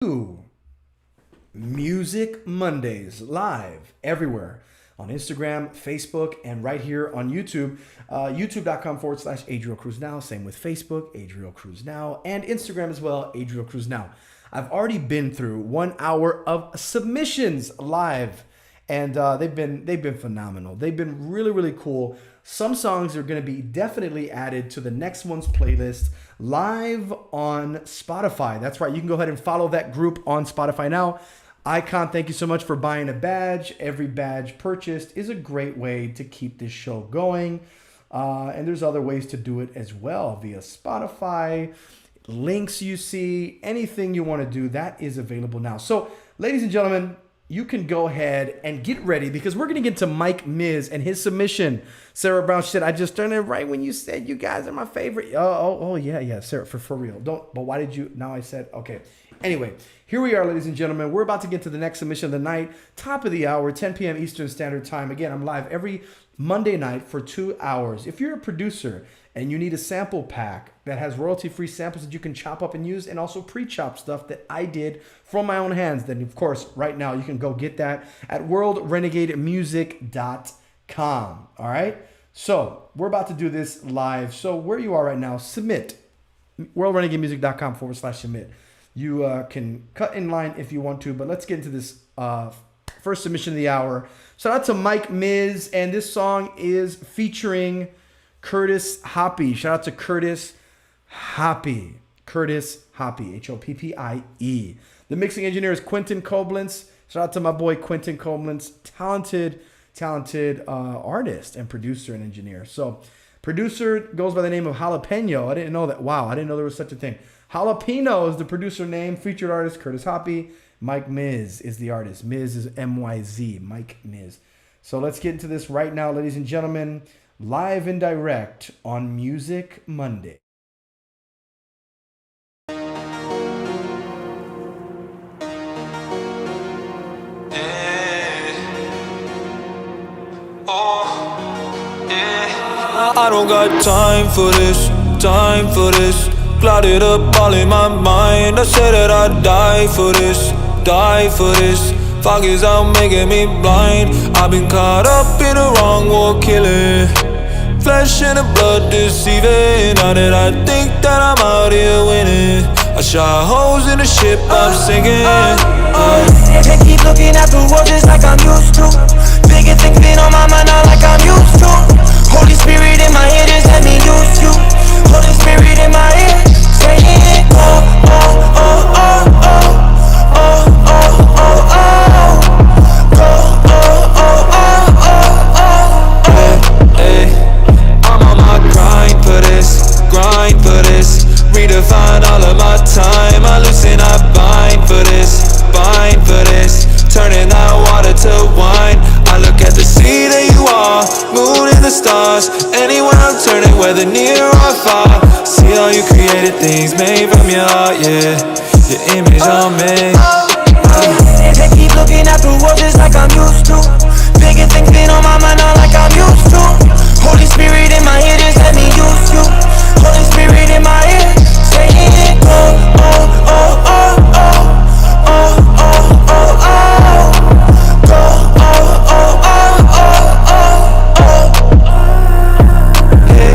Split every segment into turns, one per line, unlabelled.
to Music Mondays live everywhere on Instagram, Facebook, and right here on YouTube. YouTube.com/ Adriel Cruz Now. Same with Facebook, Adriel Cruz Now, and Instagram as well, Adriel Cruz Now. I've already been through 1 hour of submissions live, and they've been phenomenal. They've been really cool. Some songs are going to be definitely added to the next one's playlist live on Spotify. That's right. You can go ahead and follow that group on Spotify now. Icon, thank you so much for buying a badge. Every badge purchased is a great way to keep this show going. And there's other ways to do it as well via Spotify. Links you see, anything you want to do, that is available now. So, ladies and gentlemen, you can go ahead and get ready because we're going to get to Mike Miz and his submission. Sarah Brown said, I just turned it right when you said you guys are my favorite. Yeah, Sarah, for real. But why did you? Now I said, okay. Anyway, here we are, ladies and gentlemen. We're about to get to the next submission of the night, top of the hour, 10 p.m. Eastern Standard Time. Again, I'm live every Monday night for 2 hours. If you're a producer and you need a sample pack that has royalty-free samples that you can chop up and use, and also pre-chop stuff that I did from my own hands, then of course, right now you can go get that at worldrenegademusic.com. All right? So we're about to do this live. So where you are right now, submit. worldrenegademusic.com/submit. You can cut in line if you want to, but let's get into this first submission of the hour. Shout out to Mike Miz, and this song is featuring Curtis Hoppie. Shout out to Curtis Hoppie. Curtis Hoppie, Hoppie. The mixing engineer is Quentin Koblenz. Shout out to my boy Quentin Koblenz, talented artist and producer and engineer. So, producer goes by the name of Jalapeno. I didn't know that. Wow, I didn't know there was such a thing. Jalapeno is the producer name. Featured artist Curtis Hoppie. Mike Miz is the artist. Miz is MYZ. Mike Miz. So let's get into this right now, ladies and gentlemen. Live and direct on Music Monday.
I don't got time for this. Clouded up all in my mind. I said that I'd die for this. Fog is out making me blind. I've been caught up in a wrong war killing. Flesh and the blood deceiving. Now that I think that I'm out here winning, I shot holes in the ship I'm sinking.
They keep looking at the world just like I'm used to. Bigger things been on my mind now like I'm used to. Holy Spirit in my head just let me use you. Holy Spirit in my head saying oh, oh, oh, oh, oh, oh, oh, oh, oh. Go, oh, oh, oh, oh, oh.
Hey, I'm on my grind for this. Redefine all of my time. I loosen, I bind for this. Turning that water to wine. I look at the sea, there you are. Moon and the stars. Anywhere I'm turning, whether near or far. See all you created things made from your heart, yeah. Your image on me.
They keep looking at the world just like I'm used to. Bigger things been on my mind now like I'm used to. Holy Spirit in my head just let me use you. Holy Spirit in my head saying oh, oh, oh, oh, oh, oh, oh, oh, oh. Go, oh, oh, oh, oh, oh, oh.
Hey,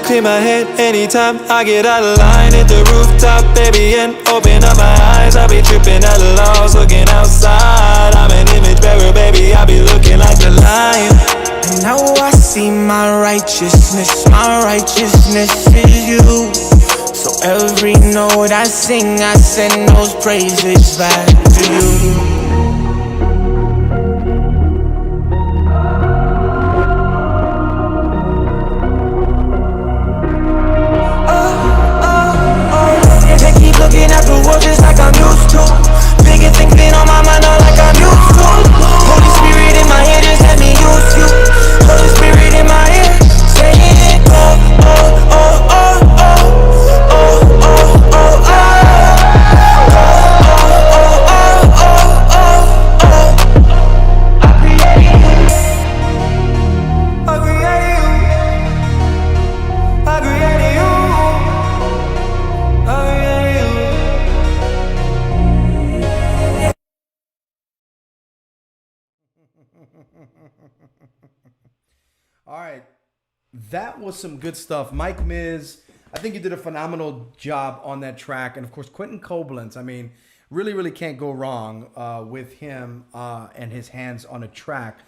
clear my head anytime I get out of line. Hit the rooftop, baby, and open up my eyes. I be tripping at the laws, looking outside. I'm an image bearer, baby, I be looking like the lion.
And now I see my righteousness is you. So every note I sing, I send those praises back to you. They keep looking at the world just like I'm used to. Bigger things been on my mind now like I'm used to. Holy Spirit in my head just let me use you. Holy Spirit in my head saying oh, oh, oh, oh, oh, oh, oh, oh, oh, oh, oh, oh, oh,
All right. That was some good stuff. Mike Miz, I think you did a phenomenal job on that track. And of course, Quentin Koblenz, I mean, really can't go wrong with him and his hands on a track.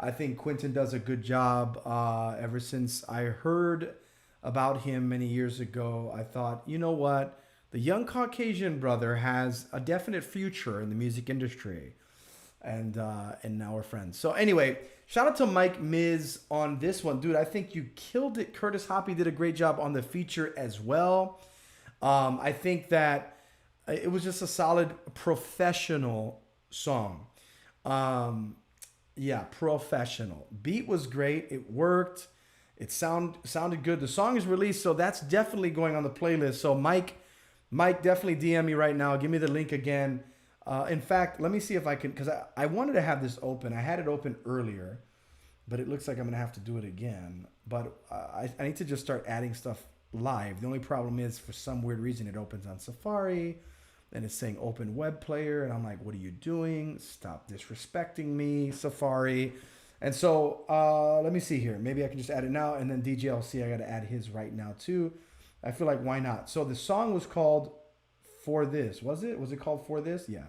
I think Quentin does a good job. Ever since I heard about him many years ago, I thought, you know what? The young Caucasian brother has a definite future in the music industry. And now we're friends. So anyway, shout out to Mike Miz on this one. Dude, I think you killed it. Curtis Hoppy did a great job on the feature as well. I think that it was just a solid professional song. Yeah, professional. Beat was great. It worked. It sounded good. The song is released, so that's definitely going on the playlist. So Mike, definitely DM me right now. Give me the link again. In fact, let me see if I can, because I wanted to have this open. I had it open earlier, but it looks like I'm going to have to do it again. But I need to just start adding stuff live. The only problem is, for some weird reason, it opens on Safari, and it's saying open web player, and I'm like, what are you doing? Stop disrespecting me, Safari. And so let me see here. Maybe I can just add it now, and then DJLC, I got to add his right now too. I feel like, why not? So the song was called For This. Was it? Was it called For This? Yeah.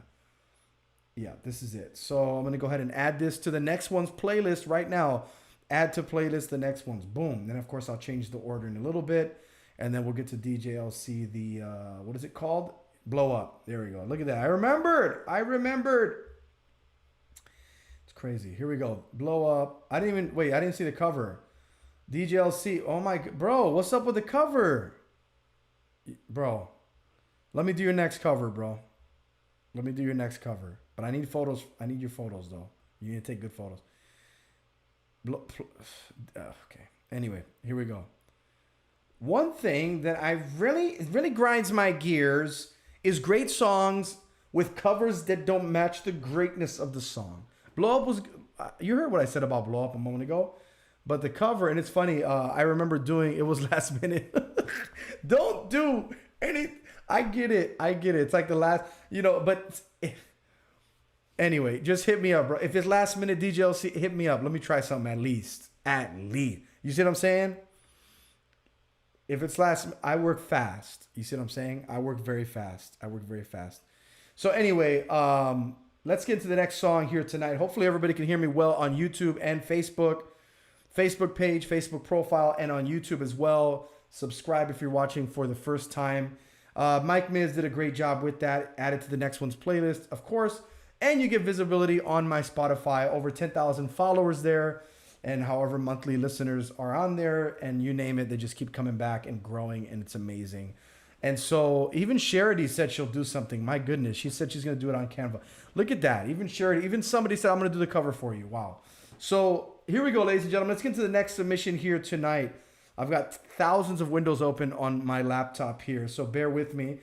Yeah, this is it. So I'm going to go ahead and add this to the next one's playlist right now. Add to playlist the next one's. Boom. Then, of course, I'll change the order in a little bit. And then we'll get to DJLC, the, what is it called? Blow Up. There we go. Look at that. I remembered. It's crazy. Here we go. Blow Up. I didn't see the cover. DJLC. Oh, my, bro, what's up with the cover? Bro, let me do your next cover, bro. Let me do your next cover. But I need photos. I need your photos, though. You need to take good photos. Okay. Anyway, here we go. One thing that I really grinds my gears is great songs with covers that don't match the greatness of the song. Blow Up was... You heard what I said about Blow Up a moment ago. But the cover, and it's funny, I remember doing... It was last minute. Don't do any... I get it. It's like the last, but anyway, just hit me up, bro. If it's last minute DJLC, hit me up. Let me try something at least. You see what I'm saying? If it's I work fast. You see what I'm saying? I work very fast. So anyway, let's get into the next song here tonight. Hopefully everybody can hear me well on YouTube and Facebook page, Facebook profile, and on YouTube as well. Subscribe if you're watching for the first time. Mike Miz did a great job with that. Added to the next one's playlist, of course. And you get visibility on my Spotify. Over 10,000 followers there. And however monthly listeners are on there. And you name it, they just keep coming back and growing. And it's amazing. And so even Charity said she'll do something. My goodness. She said she's going to do it on Canva. Look at that. Even Charity, even somebody said, I'm going to do the cover for you. Wow. So here we go, ladies and gentlemen. Let's get to the next submission here tonight. I've got thousands of windows open on my laptop here, so bear with me.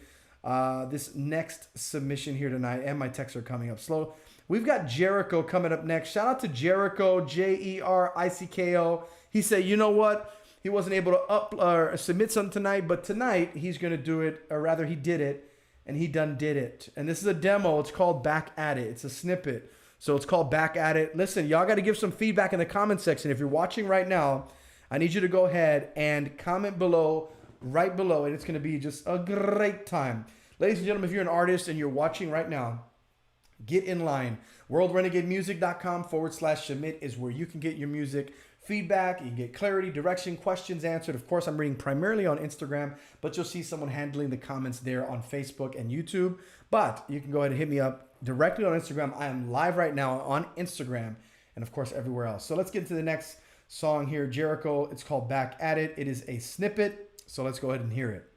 This next submission here tonight, and my texts are coming up slow. We've got Jericho coming up next. Shout out to Jericho, Jericko. He said, you know what? He wasn't able to submit something tonight, but tonight he's going to do it, or rather he did it, and he done did it. And this is a demo. It's called Back at It. It's a snippet. So it's called Back at It. Listen, y'all got to give some feedback in the comment section. If you're watching right now, I need you to go ahead and comment below, right below, and it's going to be just a great time. Ladies and gentlemen, if you're an artist and you're watching right now, get in line. WorldRenegadeMusic.com/submit is where you can get your music feedback. You can get clarity, direction, questions answered. Of course, I'm reading primarily on Instagram, but you'll see someone handling the comments there on Facebook and YouTube. But you can go ahead and hit me up directly on Instagram. I am live right now on Instagram and, of course, everywhere else. So let's get to the next song here, Jericho. It's called Back at It. It is a snippet, so let's go ahead and hear it.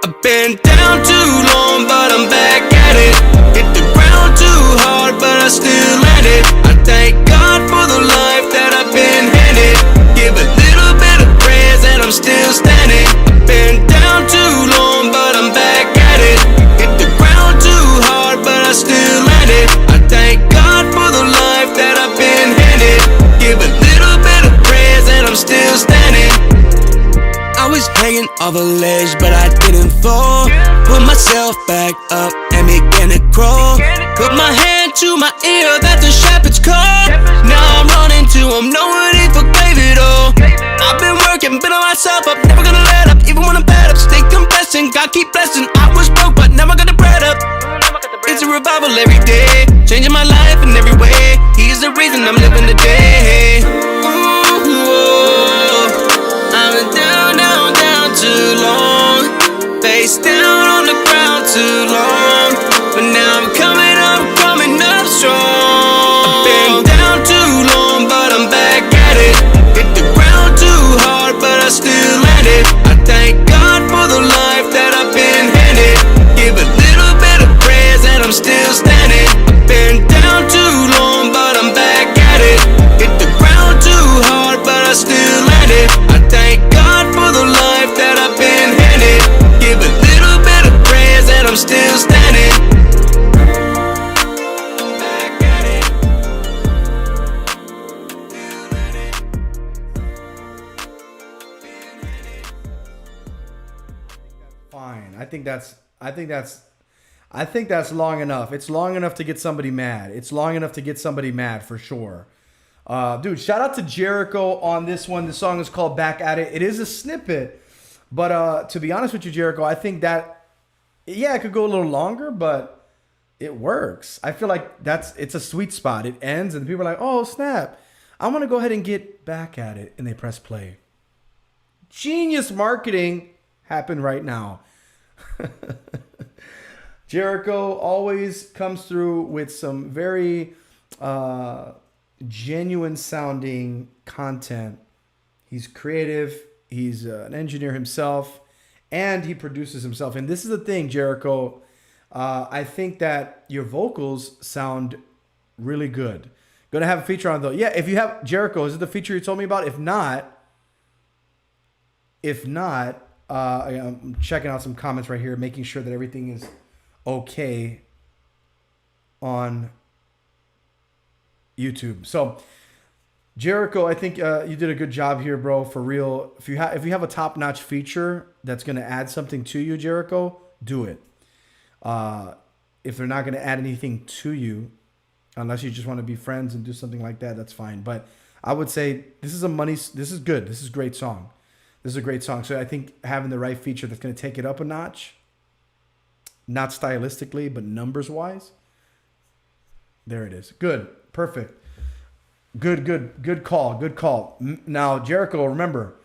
I've been down too long, but I'm back at it. Hit the ground too hard, but I still land it. I thank God for the life that I've been handed. Give a little bit of praise and I'm still standing. I've been down too long, but I'm back at it. Hit the ground too hard, but I still land it. I thank God for the life that I've been handed. Give a little bit of praise and I'm Standing off a ledge, but I didn't fall. Put myself back up and began to crawl. Put my hand to my ear, that's a shepherd's call. Now I'm running to him, knowing he forgave it all. I've been working, been on myself up, never gonna let up. Even when I'm bad up, stay confessing, God keep blessing. I was broke, but never got the bread up. It's a revival every day, changing my life in every way. He's the reason I'm living today. I've been down, down, down too long. Face down on the ground too long. But now I'm coming up strong. I've been down too long, but I'm back at it. Hit the ground too hard, but I still landed. I thank God for the life that I've been handed. Give a little bit of praise and I'm still standing. I've been down too long, but I'm back at it. Hit the ground too hard, but I still landed. I thank God for the life that I've been handed. Give a little bit of praise and I'm still standing. Back at it.
Fine. I think that's long enough. It's long enough to get somebody mad. It's long enough to get somebody mad for sure. Dude, shout out to Jericho on this one. The song is called Back at It. It is a snippet, but to be honest with you, Jericho, I think that, yeah, it could go a little longer, but it works. I feel like it's a sweet spot. It ends and people are like, oh, snap. I want to go ahead and get back at it. And they press play. Genius marketing happened right now. Jericho always comes through with some very genuine sounding content. He's creative. He's an engineer himself, and he produces himself. And this is the thing, Jericho. I think that your vocals sound really good. Gonna have a feature on though. Yeah, if you have Jericho, is it the feature you told me about? If not, I'm checking out some comments right here, making sure that everything is okay on YouTube. So Jericho, I think you did a good job here, bro. For real. If you have a top-notch feature that's going to add something to you, Jericho, do it. If they're not going to add anything to you, unless you just want to be friends and do something like that, that's fine. But I would say this is good. This is a great song. This is a great song. So I think having the right feature that's going to take it up a notch, not stylistically, but numbers-wise, there it is. Good. Perfect. Good call. Now, Jericho, remember,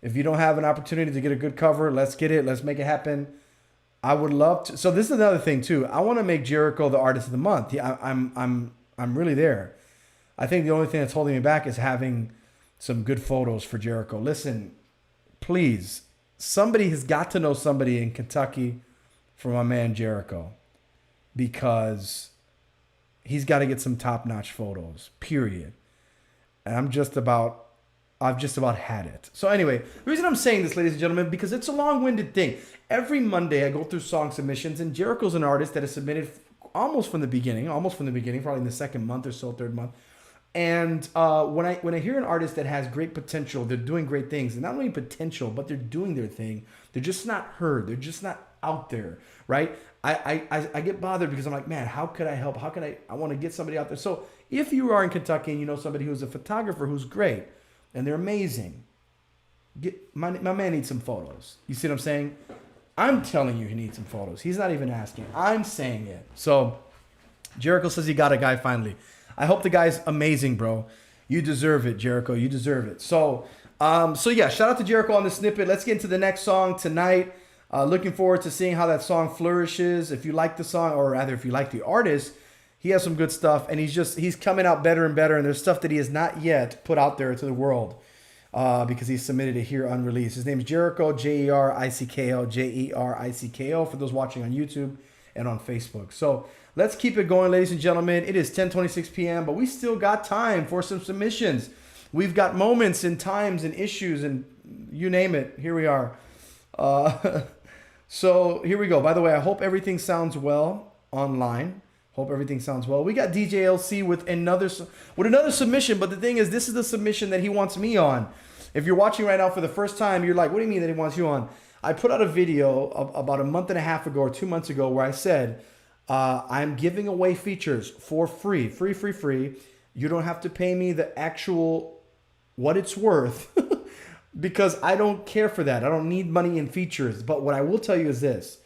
if you don't have an opportunity to get a good cover, let's get it. Let's make it happen. I would love to. So this is another thing, too. I want to make Jericho the artist of the month. I'm really there. I think the only thing that's holding me back is having some good photos for Jericho. Listen, please, somebody has got to know somebody in Kentucky for my man Jericho, because he's got to get some top-notch photos, period. And I've just about had it. So anyway, the reason I'm saying this, ladies and gentlemen, because it's a long-winded thing. Every Monday I go through song submissions, and Jericho's an artist that has submitted almost from the beginning, probably in the second month or so, third month. And when I hear an artist that has great potential, they're doing great things, and not only potential, but they're doing their thing. They're just not heard. They're just not out there, right? I get bothered because I'm like, man, how could I help? How can I want to get somebody out there? So if you are in Kentucky and you know somebody who's a photographer who's great and they're amazing, my man needs some photos. You see what I'm saying? I'm telling you he needs some photos. He's not even asking. I'm saying it. So Jericho says he got a guy finally. I hope the guy's amazing, bro. You deserve it, Jericho. You deserve it. So yeah, shout out to Jericho on the snippet. Let's get into the next song tonight. Looking forward to seeing how that song flourishes. If you like the song, or rather if you like the artist, he has some good stuff, and he's coming out better and better, and there's stuff that he has not yet put out there to the world because he submitted it here unreleased. His name is Jericho, Jericko, Jericko, for those watching on YouTube and on Facebook. So let's keep it going, ladies and gentlemen. It is 10:26 p.m., but we still got time for some submissions. We've got moments and times and issues and you name it. Here we are. So here we go. By the way, I hope everything sounds well online. Hope everything sounds well. We got DJ LC with another submission, but the thing is, this is the submission that he wants me on. If you're watching right now for the first time, you're like, what do you mean that he wants you on? I put out a video about a month and a half ago or 2 months ago where I said, I'm giving away features for free. Free. You don't have to pay me the actual what it's worth because I don't care for that. I don't need money in features. But what I will tell you is this.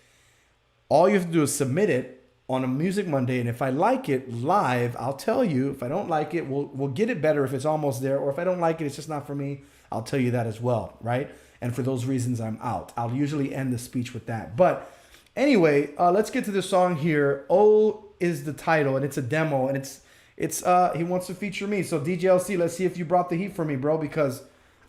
All you have to do is submit it on a Music Monday, and if I like it live, I'll tell you. If I don't like it, we'll get it better if it's almost there, or if I don't like it, it's just not for me, I'll tell you that as well, right? And for those reasons, I'm out. I'll usually end the speech with that. But anyway, let's get to the song here. Oh is the title, and it's a demo, and it's he wants to feature me. So DJLC, let's see if you brought the heat for me, bro, because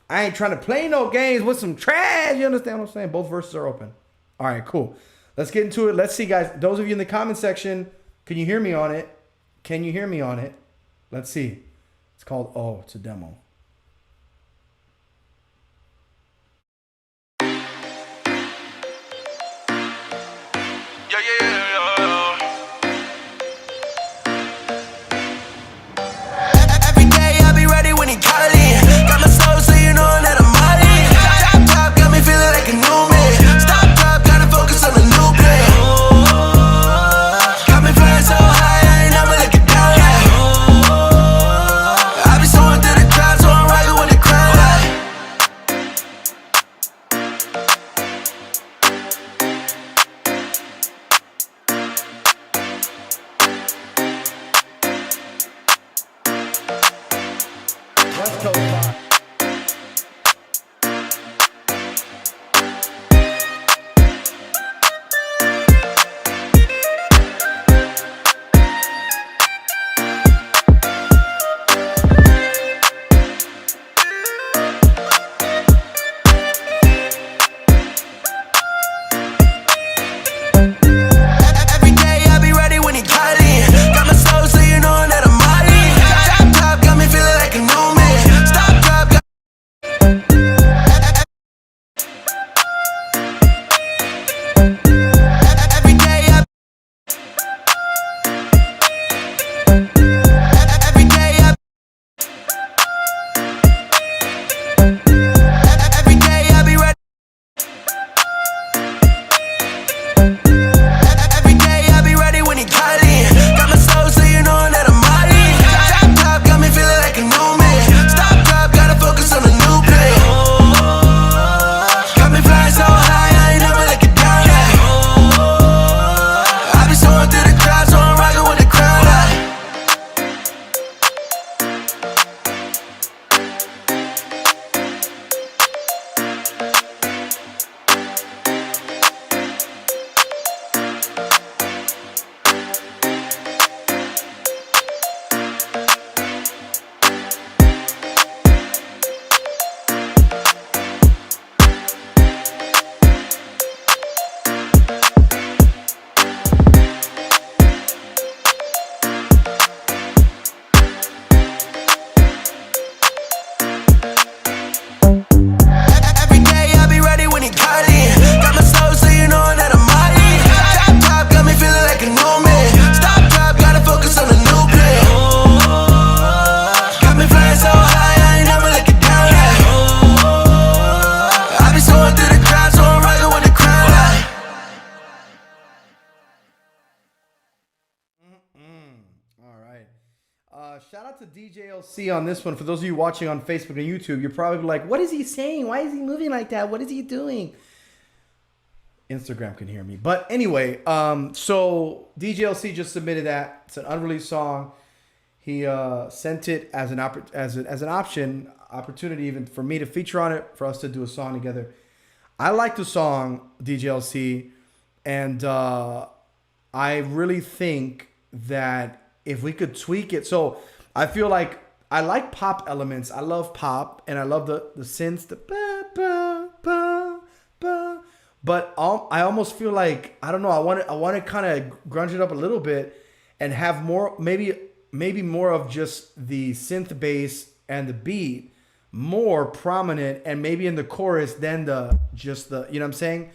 I ain't trying to play no games with some trash. You understand what I'm saying? Both verses are open. All right, cool. Let's get into it. Let's see, guys. Those of you in the comment section, can you hear me on it? Can you hear me on it? Let's see. It's called Oh, it's a demo.
Every day I be ready when he calling. Got my soul, so you know that I'm Molly. Top, got me feeling like a new man. Stop, drop, gotta focus on the new plan. Got me flying so high, I ain't never looking down. I be soaring through the clouds, so I'm rocking with the crowd.
West Coast vibe.
Every day I be ready when he calling. Got my soul, so you know that I'm Molly. Top, got me feeling like a new man. Stop, drop, got every day I every day I every day I be ready. Every day I be ready when he calling. Got my soul, so you know that I'm Molly. Top, got me feeling like a new man. Stop, drop, gotta focus on the new plan. Got me flying so high, I ain't never looking down. I be soaring through the crowd, so I'm rocking with the crowd. Every day I be ready when he calling. Got my soul, so you know that I'm Molly. Top, got me feeling like a new man. Stop, drop, gotta focus on the new plan. Got me flying so high, I ain't never looking down. I be soaring through the crowd, so I'm rocking with the crowd.
All right. Shout out to DJLC on this one. For those of you watching on Facebook and YouTube, you're probably like, what is he saying? Why is he moving like that? What is he doing? Instagram can hear me. But anyway, so DJLC just submitted that. It's an unreleased song. He sent it as an opportunity even for me to feature on it, for us to do a song together. I like the song, DJLC, and I really think that if we could tweak it. So I feel like I like pop elements. I love pop, and I love the synths, the ba, ba, ba, ba. But I almost feel like, I don't know, I want to kind of grunge it up a little bit and have more, maybe more of just the synth bass and the beat more prominent, and maybe in the chorus than the you know what I'm saying,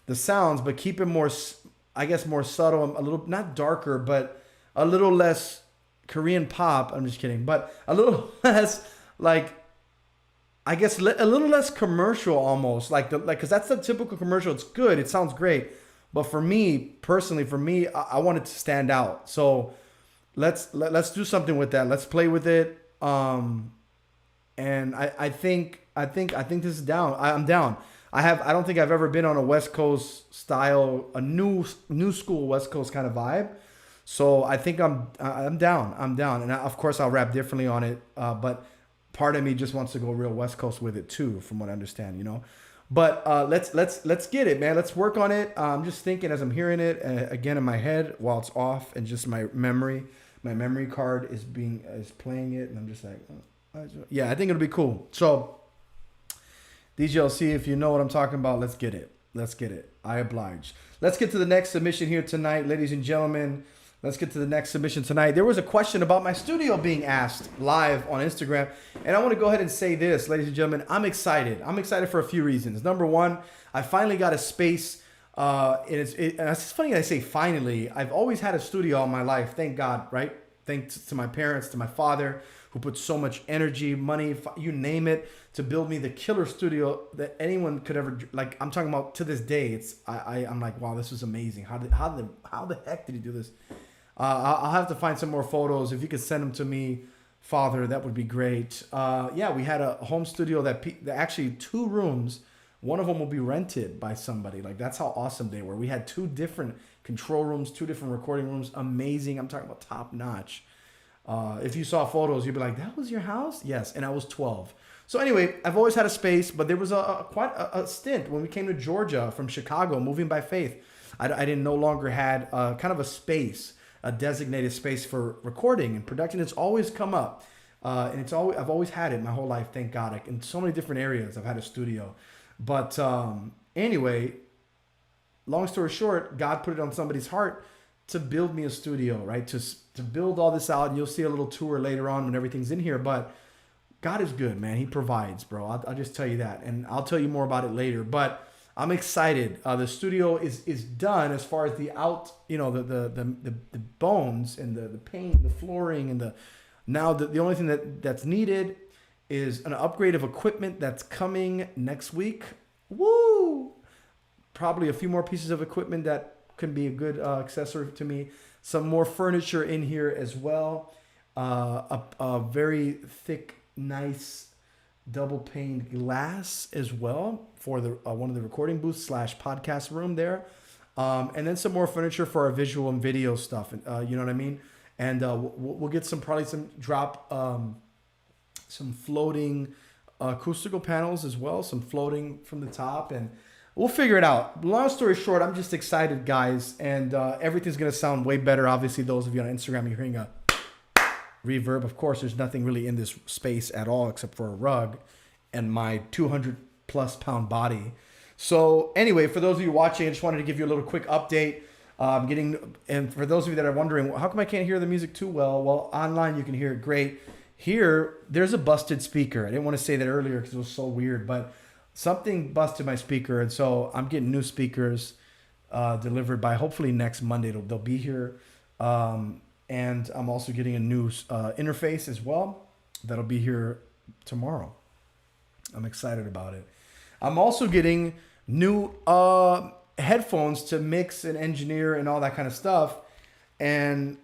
the sounds, but keep it more, I guess, more subtle, a little, not darker, but a little less Korean pop. I'm just kidding, but a little less like I guess a little less commercial almost, because that's the typical commercial. It's good, it sounds great, but for me personally, I want it to stand out. So let's do something with that. Let's play with it. And I think this is down. I'm down. I don't think I've ever been on a West Coast style, a new school West Coast kind of vibe. So I think I'm down. And of course I'll rap differently on it. But part of me just wants to go real West Coast with it too, from what I understand, you know. But let's get it, man. Let's work on it. I'm just thinking as I'm hearing it again in my head while it's off, and just my memory card is playing it, and I'm just like, yeah, I think it'll be cool. So DJLC, if you know what I'm talking about, let's get it. I oblige. Let's get to the next submission here tonight, ladies and gentlemen. Let's get to the next submission tonight. There was a question about my studio being asked live on Instagram. And I want to go ahead and say this, ladies and gentlemen. I'm excited. I'm excited for a few reasons. Number one, I finally got a space. And it's funny I say finally. I've always had a studio all my life. Thank God, right? Thanks to my parents, to my father, who put so much energy, money, you name it, to build me the killer studio that anyone could ever, like, I'm talking about to this day. I'm like, wow, this is amazing. How the heck did he do this? I'll have to find some more photos. If you could send them to me, Father, that would be great. Yeah, we had a home studio that actually 2 rooms. One of them will be rented by somebody. Like, that's how awesome they were. We had 2 different control rooms, 2 different recording rooms. Amazing. I'm talking about top notch. If you saw photos, you'd be like, that was your house? Yes. And I was 12. So anyway, I've always had a space, but there was quite a stint when we came to Georgia from Chicago, moving by faith. I didn't no longer had kind of a space, a designated space for recording and production. It's always come up, and I've always had it my whole life. Thank God. In so many different areas, I've had a studio. But anyway, long story short, God put it on somebody's heart to build me a studio, right? To build all this out. And you'll see a little tour later on when everything's in here. But God is good, man. He provides, bro. I'll just tell you that, and I'll tell you more about it later. But I'm excited. The studio is done as far as the bones and the paint, the flooring, and the only thing that's needed is an upgrade of equipment that's coming next week. Woo! Probably a few more pieces of equipment that can be a good accessory to me. Some more furniture in here as well. A very thick, nice double paned glass as well for the one of the recording booths / podcast room there, and then some more furniture for our visual and video stuff. You know what I mean? And we'll get some floating acoustical panels as well, some floating from the top, and we'll figure it out. Long story short, I'm just excited, guys, and everything's gonna sound way better. Obviously, those of you on Instagram, you're hearing a reverb. Of course, there's nothing really in this space at all except for a rug and my 200+ pound body. So anyway, for those of you watching, I just wanted to give you a little quick update. And for those of you that are wondering, how come I can't hear the music too well? Well, online you can hear it great. Here, there's a busted speaker. I didn't want to say that earlier because it was so weird, but something busted my speaker, and so I'm getting new speakers delivered by hopefully next Monday. They'll be here. And I'm also getting a new interface as well. That'll be here tomorrow. I'm excited about it. I'm also getting new headphones to mix and engineer and all that kind of stuff. And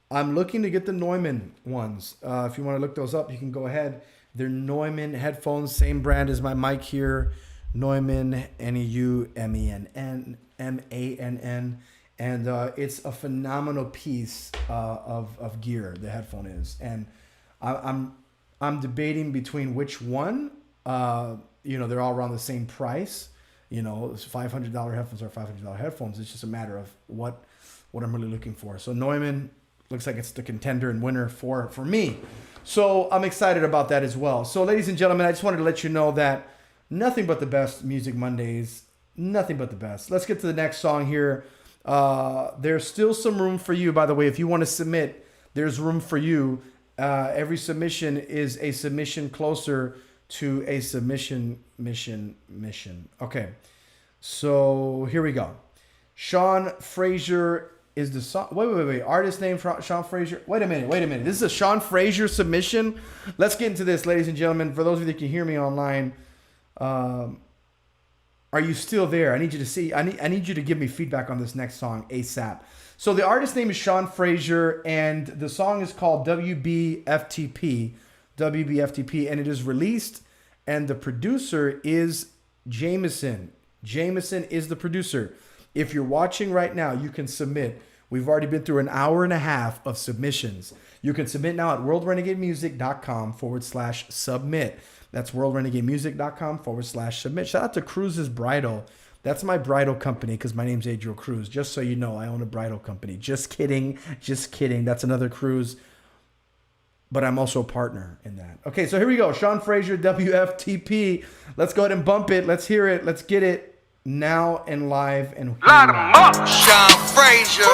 I'm looking to get the Neumann ones. If you want to look those up, you can go ahead. They're Neumann headphones, same brand as my mic here. Neumann, Neumann, MANN. And it's a phenomenal piece of gear. The headphone is, and I'm debating between which one. They're all around the same price. It's $500 headphones or $500 headphones. It's just a matter of what I'm really looking for. So Neumann looks like it's the contender and winner for me. So I'm excited about that as well. So ladies and gentlemen, I just wanted to let you know that nothing but the best Music Mondays. Nothing but the best. Let's get to the next song here. There's still some room for you, by the way. If you want to submit, there's room for you. Every submission is a submission closer to a submission mission. Okay, so here we go. Sean Fraser is the song. Wait. Artist name Sean Frazier. Wait a minute. This is a Sean Frazier submission. Let's get into this, ladies and gentlemen. For those of you that can hear me online, are you still there? I need you to see. I need you to give me feedback on this next song ASAP. So the artist name is Sean Frazier, and the song is called WBFTP, and it is released. And the producer is Jameson. Jameson is the producer. If you're watching right now, you can submit. We've already been through an hour and a half of submissions. You can submit now at worldrenegademusic.com/submit. That's worldrenegademusic.com/submit. Shout out to Cruz's Bridal. That's my bridal company because my name's Adriel Cruz. Just so you know, I own a bridal company. Just kidding. That's another Cruz. But I'm also a partner in that. Okay, so here we go. Sean Frazier, WFTP. Let's go ahead and bump it. Let's hear it. Let's get it now and live. And
Light 'em up, Sean Frazier.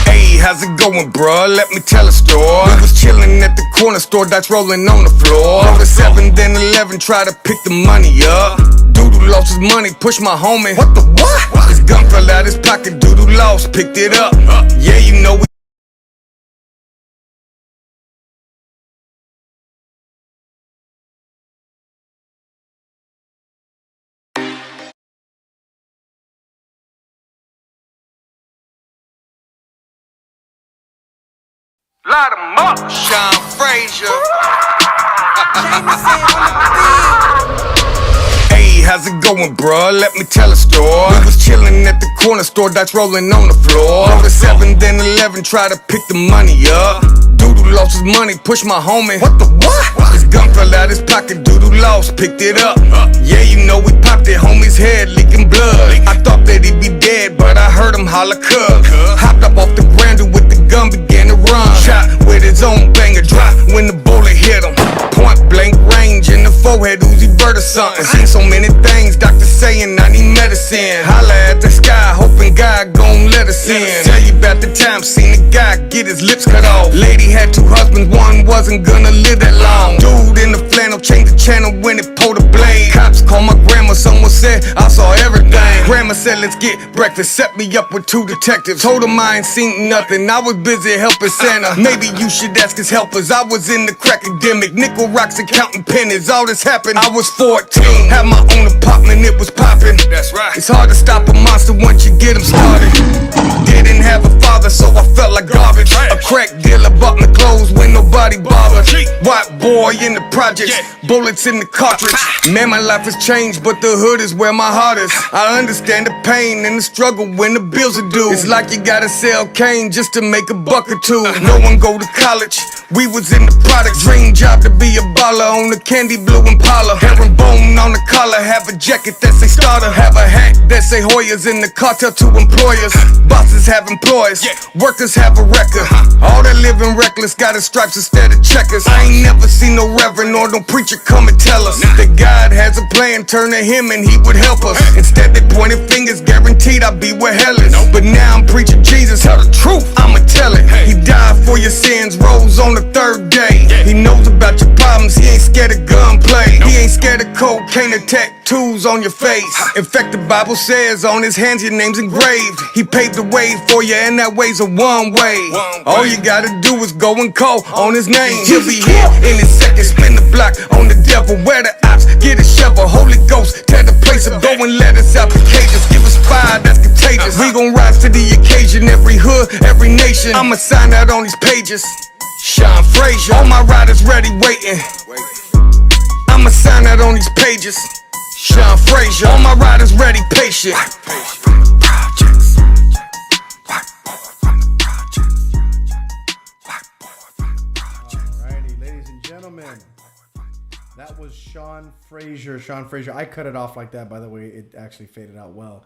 Hey, how's it going, bruh? Let me tell a story. We was chilling at the corner store, dice rolling on the floor. Over 7, then 11, try to pick the money up. Doodoo lost his money, push my homie. What the what? His gun fell out his pocket, Doodoo lost, picked it up. Yeah, you know we.
Light 'em up, Sean Frazier.
Hey, how's it going, bruh? Let me tell a story. We was chilling at the corner store, dice rolling on the floor. Over 7, then 11, try to pick the money up. Doodoo lost his money, push my homie. What the what? His gun fell out his pocket, Doodoo lost, picked it up. Yeah, you know we popped it, homie's head leaking blood. I thought that he'd be dead, but I heard him holler cub. Hopped up off the grander with the gun, began to run. Shot with his own banger, drop when the bullet hit him. Point blank range in the forehead, Uzi Vert or something. Seen so many things, doctor saying I need medicine. Holla at the sky, hoping God gon' let us in. Tell you about the time, seen a guy get his lips cut off. Lady had 2 husbands, one wasn't gonna live that long. Dude in the flannel changed the channel when it pulled a blade. Cops called my grandma, someone said I saw everything. Grandma said let's get breakfast, set me up with 2 detectives. Told him I ain't seen nothing, I was busy helping Santa. Maybe you should ask his helpers, I was in the crack epidemic. Nickel rocks and counting pennies, all this happened, I was 14. Had my own apartment, it was popping.
That's right.
It's hard to stop a monster once you get him started. Didn't have a father, so I felt like garbage. A crack dealer bought me clothes when nobody bothered. White boy in the projects, bullets in the cartridge. Man, my life has changed, but the hood is where my heart is. I understand the pain and the struggle when the bills are due. It's like you gotta sell cane just to make a buck or two. No one go to college, we was in the product. Dream job to be a baller on the candy blue Impala. Herringbone on the collar, have a jacket that say starter. Have a hat that say Hoyas in the cartel to employers. Bosses have employees, workers have a record. All that living reckless got his stripes instead of checkers. I ain't never seen no reverend or no preacher come and tell us that God has a plan, turn to him and he would help us. Instead they pointed fingers, guaranteed I'd be where hell is. But now I'm preaching Jesus, tell the truth, I'ma tell it. He died for your sins, rose on the 3rd day. He knows about your problems, he ain't scared of gunplay. He ain't scared of cocaine or tattoos on your face. In fact, the Bible says on his hands your name's engraved. He paved the way for you and that way's a one way. All you gotta do is go and call on his name. He'll be here in a second, spin the block on the devil. Where the ops, get a shovel, Holy Ghost, tear the place up. Go and let us out the cages, give us fire that's contagious. We gon' rise to the occasion, every hood, every nation. I'ma sign out on these pages. Sean Frazier, all my riders ready waiting. I'ma sign out on these pages. Sean Frazier, all my riders ready patient.
Alrighty, ladies and gentlemen, that was Sean Frazier. Sean Frazier. I cut it off like that, by the way. It actually faded out well,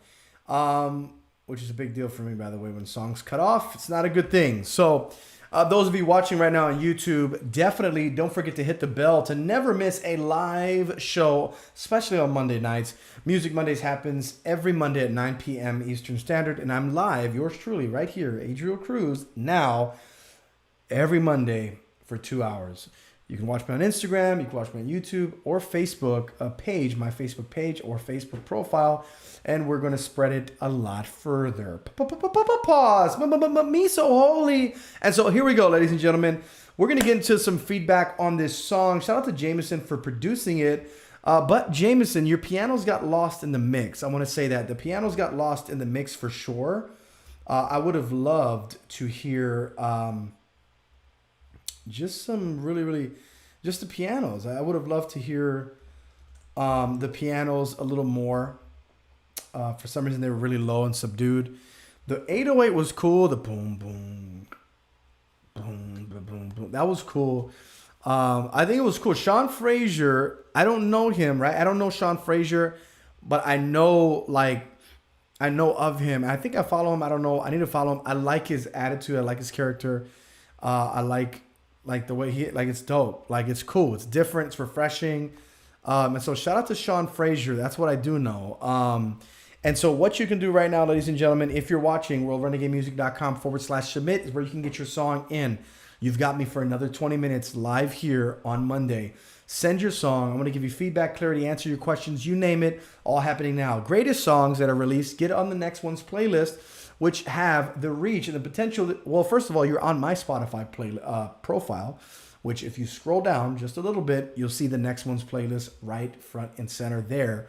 which is a big deal for me, by the way. When songs cut off, it's not a good thing. So those of you watching right now on YouTube, definitely don't forget to hit the bell to never miss a live show, especially on Monday nights. Music Mondays happens every Monday at 9 p.m. Eastern Standard, and I'm live, yours truly, right here, Adriel Cruz, now, every Monday for 2 hours. You can watch me on Instagram, you can watch me on YouTube or Facebook page, my Facebook page or Facebook profile, and we're going to spread it a lot further. Pause. Me so holy. And so here we go, ladies and gentlemen. We're going to get into some feedback on this song. Shout out to Jameson for producing it. But Jameson, your pianos got lost in the mix. I want to say that. The pianos got lost in the mix for sure. I would have loved to hear... just some really just the pianos. I would have loved to hear the pianos a little more. For some reason they were really low and subdued. The 808 was cool. The boom boom boom boom boom boom, that was cool. I think it was cool. Sean Frazier, I don't know him, right? I don't know Sean Frazier, but I know of him. I think I follow him. I don't know. I need to follow him. I like his attitude. I like his character. I like the way it's dope. Like, it's cool. It's different. It's refreshing. And so shout out to Sean Frazier. That's what I do know. And so what you can do right now, ladies and gentlemen, if you're watching, worldrenegademusic.com/submit is where you can get your song in. You've got me for another 20 minutes live here on Monday. Send your song. I'm going to give you feedback, clarity, answer your questions. You name it, all happening now. Greatest songs that are released, get on the next one's playlist, which have the reach and the potential. Well, first of all, you're on my Spotify profile, which if you scroll down just a little bit, you'll see the next one's playlist right front and center there.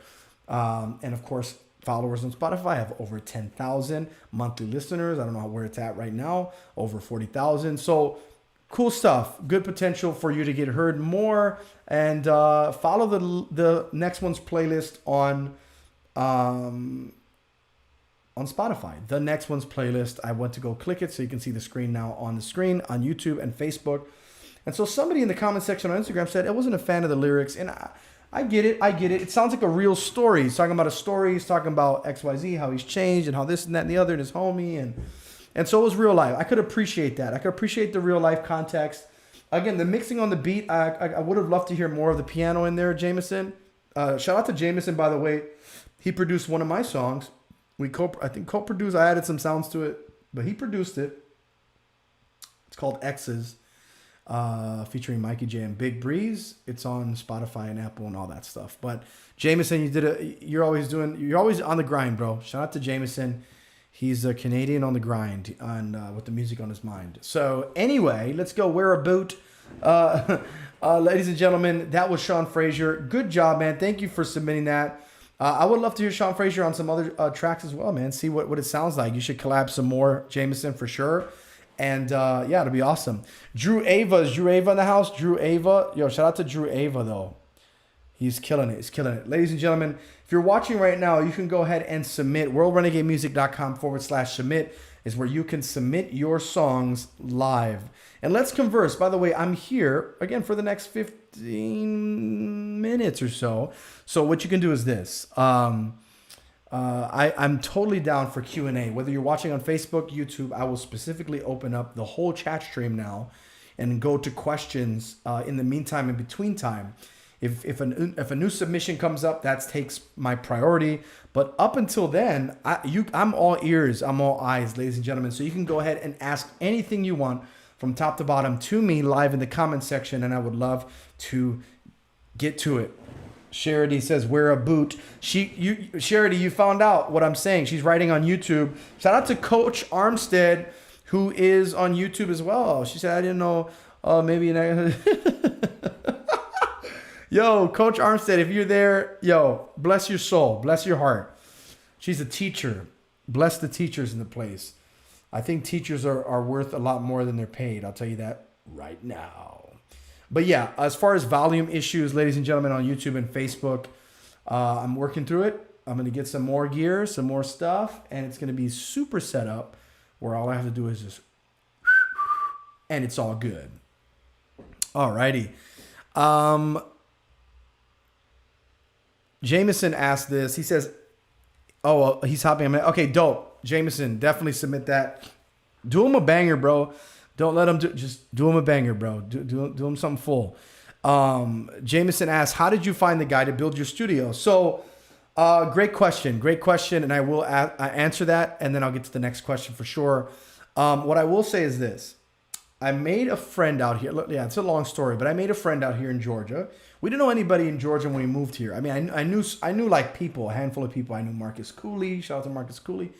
And of course, followers on Spotify have over 10,000 monthly listeners. I don't know where it's at right now, over 40,000. So cool stuff. Good potential for you to get heard more. And follow the next one's playlist on Spotify. The next one's playlist. I went to go click it so you can see the screen now on the screen on YouTube and Facebook. And so somebody in the comment section on Instagram said, I wasn't a fan of the lyrics. And I get it. It sounds like a real story. He's talking about a story. He's talking about XYZ, how he's changed and how this and that and the other and his homie. And so it was real life. I could appreciate that. I could appreciate the real life context. Again, the mixing on the beat, I would have loved to hear more of the piano in there, Jameson. Shout out to Jameson, by the way. He produced one of my songs. I think co-produced. I added some sounds to it, but he produced it. It's called X's, featuring Mikey J and Big Breeze. It's on Spotify and Apple and all that stuff. But Jameson, you're always on the grind, bro. Shout out to Jameson. He's a Canadian on the grind with the music on his mind. So anyway, let's go. Wear a boot. Ladies and gentlemen, that was Sean Frazier. Good job, man. Thank you for submitting that. I would love to hear Sean Frazier on some other tracks as well, man. See what it sounds like. You should collab some more, Jameson, for sure. And yeah, it'll be awesome. Drew Ava. Is Drew Ava in the house? Drew Ava. Yo, shout out to Drew Ava, though. He's killing it. He's killing it. Ladies and gentlemen, if you're watching right now, you can go ahead and submit. worldrenegademusic.com/submit is where you can submit your songs live. And let's converse. By the way, I'm here, again, for the next 15 minutes or so. So what you can do is this. I'm totally down for Q&A. Whether you're watching on Facebook, YouTube, I will specifically open up the whole chat stream now and go to questions in the meantime, in between time. If a new submission comes up, that takes my priority. But up until then, I'm all ears, I'm all eyes, ladies and gentlemen. So you can go ahead and ask anything you want from top to bottom to me live in the comment section, and I would love to get to it. Charity says, wear a boot. Charity, you found out what I'm saying. She's writing on YouTube. Shout out to Coach Armstead, who is on YouTube as well. She said, I didn't know, maybe... Yo, Coach Armstead, if you're there, yo, bless your soul. Bless your heart. She's a teacher. Bless the teachers in the place. I think teachers are worth a lot more than they're paid. I'll tell you that right now. But yeah, as far as volume issues, ladies and gentlemen, on YouTube and Facebook, I'm working through it. I'm going to get some more gear, some more stuff, and it's going to be super set up where all I have to do is just... and it's all good. Alrighty. Jameson asked this. He says, oh, he's hopping. Okay, dope. Jameson, definitely submit that. Do him a banger, bro. Don't let him just do him a banger, bro. Do him something full. Jameson asked, how did you find the guy to build your studio? So, great question. And I will answer that, and then I'll get to the next question for sure. What I will say is this. I made a friend out here. Look, yeah, it's a long story, but I made a friend out here in Georgia. We didn't know anybody in Georgia when we moved here. I mean, I knew like people, a handful of people. I knew Marcus Cooley. Shout out to Marcus Cooley.